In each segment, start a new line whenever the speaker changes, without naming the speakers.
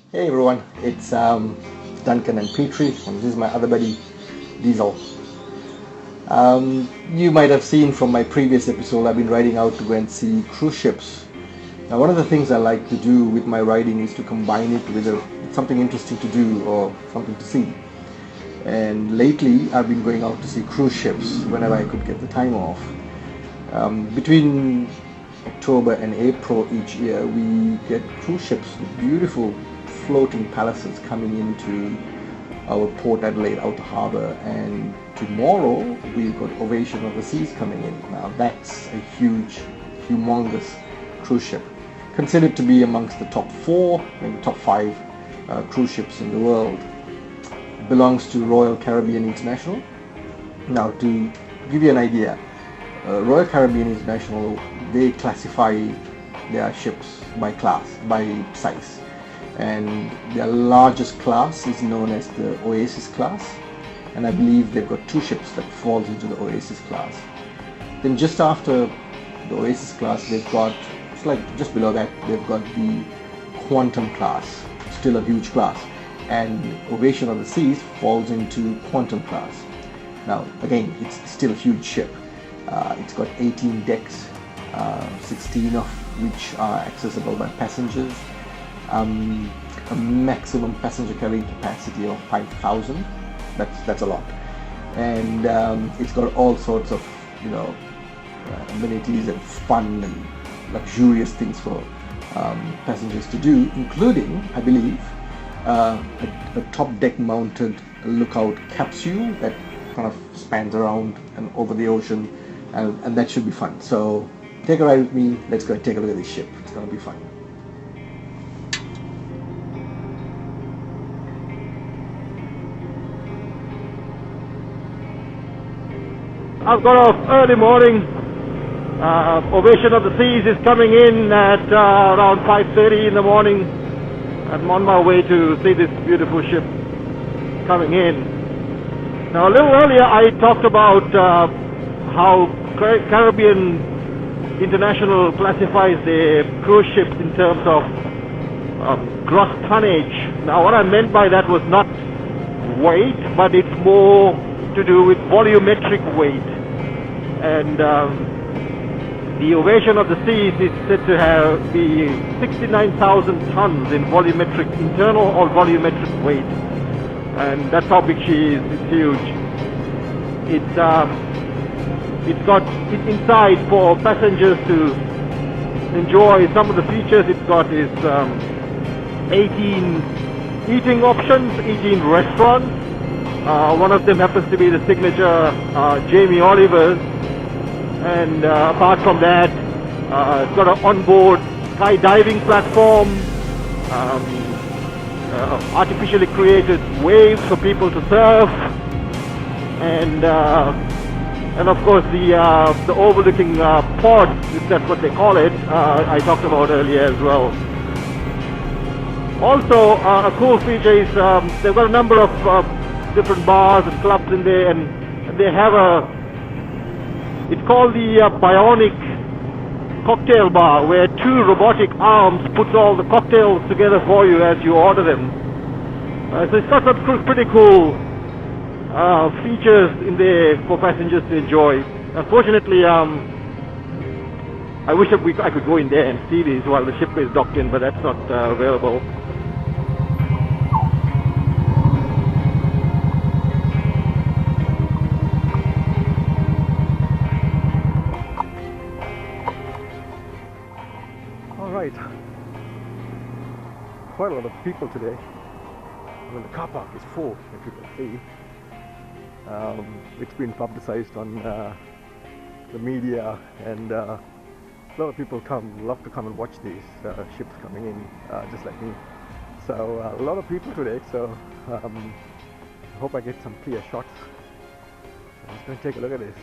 Hey everyone, it's Duncan and Petrie, and this is my other buddy, Diesel. You might have seen from my previous episode, I've been riding out to go and see cruise ships. Now, one of the things I like to do with my riding is to combine it with something interesting to do or something to see. And lately, I've been going out to see cruise ships whenever I could get the time off. Between October and April each year, we get cruise ships, beautiful floating palaces coming into our Port Adelaide outer harbour, and tomorrow we've got Ovation of the Seas coming in. Now that's a huge, humongous cruise ship, considered to be amongst the top 4, maybe top 5 cruise ships in the world. It belongs to Royal Caribbean International. Now, to give you an idea, Royal Caribbean International, they classify their ships by class, by size, and their largest class is known as the Oasis class, and I believe they've got 2 ships that falls into the Oasis class. Then just after the Oasis class, they've got, it's like just below that, they've got the Quantum class, still a huge class, and Ovation of the Seas falls into Quantum class. Now again, it's still a huge ship. It's got 18 decks, 16 of which are accessible by passengers, a maximum passenger carrying capacity of 5,000. That's a lot, and it's got all sorts of amenities and fun and luxurious things for passengers to do, including, I believe, a top deck mounted lookout capsule that kind of spans around and over the ocean, and that should be fun. So take a ride with me. Let's go and take a look at this ship. It's going to be fun.
I've got off early morning. Ovation of the Seas is coming in at around 5:30 in the morning. I'm on my way to see this beautiful ship coming in. Now, a little earlier I talked about how Caribbean International classifies the cruise ships in terms of gross tonnage. Now, what I meant by that was not weight, but it's more to do with volumetric weight. And the Ovation of the Seas is said to be 69,000 tons in volumetric, internal or volumetric weight, and that's how big she is. It's huge. It's got inside for passengers to enjoy. Some of the features it's got is 18 eating options, 18 restaurants. One of them happens to be the signature Jamie Oliver's. And apart from that, it's got an onboard skydiving platform, artificially created waves for people to surf, and of course the overlooking pod, if that's what they call it, I talked about earlier as well. Also, a cool feature is they've got a number of different bars and clubs in there, and they have it's called the Bionic Cocktail Bar, where 2 robotic arms puts all the cocktails together for you as you order them. So it's got some pretty cool features in there for passengers to enjoy. Unfortunately, I wish I could go in there and see these while the ship is docked in, but that's not available. Right, quite a lot of people today. Well, the car park is full, if you can see. It's been publicized on the media, and a lot of people love to come and watch these ships coming in, just like me. So a lot of people today, so I hope I get some clear shots. I'm just going to take a look at this.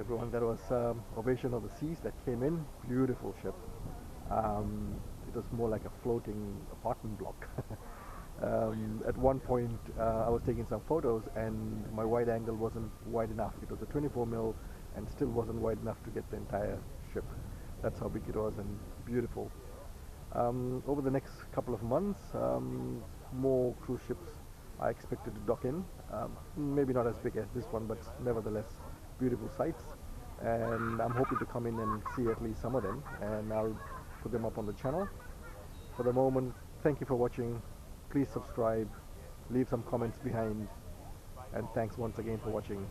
everyone, that was Ovation of the Seas that came in. Beautiful ship. It was more like a floating apartment block. At one point I was taking some photos and my wide angle wasn't wide enough. It was a 24mm and still wasn't wide enough to get the entire ship. That's how big it was and beautiful. Over the next couple of months, more cruise ships are expected to dock in. Maybe not as big as this one, but nevertheless beautiful sights. And I'm hoping to come in and see at least some of them, and I'll put them up on the channel. For the moment, thank you for watching. Please subscribe, leave some comments behind, and thanks once again for watching.